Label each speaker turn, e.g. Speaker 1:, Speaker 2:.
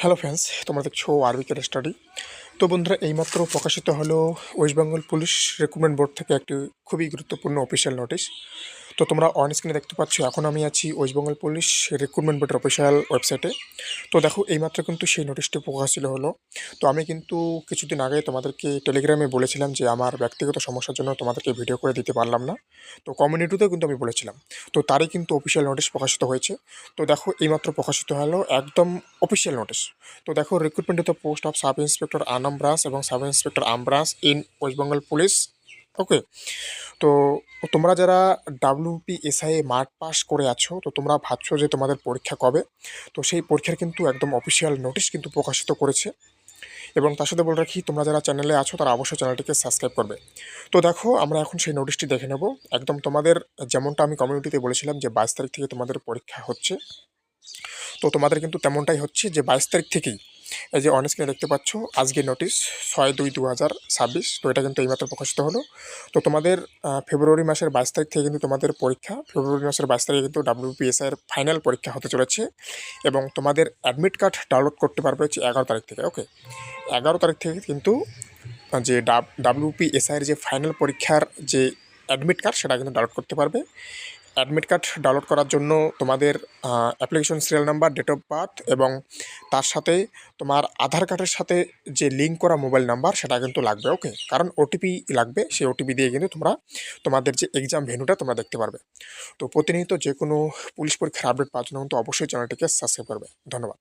Speaker 1: Hello friends, তোমরা দেখছো আরবিকের study. তো বন্ধুরা, এইমাত্র প্রকাশিত হলো West Bengal police recruitment board থেকে একটি খুবই গুরুত্বপূর্ণ অফিসিয়াল নোটিশ। তো তোমরা অন স্ক্রিনে দেখতে পাচ্ছ, এখন আমি আছি ওয়েস্ট বেঙ্গল পুলিশ রিক্রুটমেন্ট বোর্ডের অফিসিয়াল ওয়েবসাইটে। তো দেখো, এইমাত্র কিন্তু সেই নোটিশটি প্রকাশিত হলো। তো আমি কিন্তু কিছুদিন আগে তোমাদেরকে টেলিগ্রামে বলেছিলাম যে আমার ব্যক্তিগত সমস্যার জন্য তোমাদেরকে ভিডিও করে দিতে পারলাম না। তো কমিউনিটিতেও কিন্তু আমি বলেছিলাম। তো তারই কিন্তু অফিসিয়াল নোটিশ প্রকাশিত হয়েছে। তো দেখো, এইমাত্র প্রকাশিত হলো একদম অফিসিয়াল নোটিশ। তো দেখো, recruitment to the post of sub inspector আনাম ব্রাঞ্চ এবং সাব ইন্সপেক্টর আম branch in West Bengal police. Okay. তো তোমরা যারা WPSI মার্ক পাস করে আছো, তো তোমরা ভাবছো যে তোমাদের পরীক্ষা কবে। তো সেই পরীক্ষার কিন্তু একদম অফিসিয়াল নোটিশ কিন্তু প্রকাশিত করেছে। এবং তার সাথে বলে রাখি, তোমরা যারা চ্যানেলে আছো তারা অবশ্যই চ্যানেলটিকে সাবস্ক্রাইব করবে। তো দেখো, আমরা এখন সেই নোটিশটি দেখে নেব। একদম তোমাদের যেমনটা আমি কমিউনিটিতে বলেছিলাম যে 22 তারিখ থেকে তোমাদের পরীক্ষা হচ্ছে, তো তোমাদের কিন্তু তেমনটাই হচ্ছে যে 22 তারিখ থেকেই। এই যে অন স্ক্রিনে দেখতে পাচ্ছ আজকের নোটিশ 6/2/2026। তো এটা কিন্তু এইমাত্র প্রকাশিত হলো। তো তোমাদের ফেব্রুয়ারি মাসের 22 তারিখ থেকে কিন্তু তোমাদের পরীক্ষা। ফেব্রুয়ারি মাসের 22 তারিখে কিন্তু WPSI এর ফাইনাল পরীক্ষা হতে চলেছে। এবং তোমাদের অ্যাডমিট কার্ড ডাউনলোড করতে পারবে হচ্ছে 11 তারিখ থেকে। ওকে, 11 তারিখ থেকে কিন্তু যে WPSI এর যে ফাইনাল পরীক্ষার যে অ্যাডমিট কার্ড, সেটা কিন্তু ডাউনলোড করতে পারবে। অ্যাডমিট কার্ড ডাউনলোড করার জন্য তোমাদের application serial number, date of birth এবং তার সাথে তোমার আধার কার্ডের সাথে যে লিঙ্ক করা মোবাইল নাম্বার, সেটা কিন্তু লাগবে। ওকে, কারণ ওটিপি লাগবে। সেই ওটিপি দিয়ে কিন্তু তোমরা তোমাদের যে এক্সাম ভেন্যুটা তোমরা দেখতে পারবে। তো প্রতিনিয়ত যে কোনো পুলিশ পরীক্ষার আপডেট পাওয়ার জন্য কিন্তু অবশ্যই চ্যানেলটিকে সাবস্ক্রাইব করবে। ধন্যবাদ।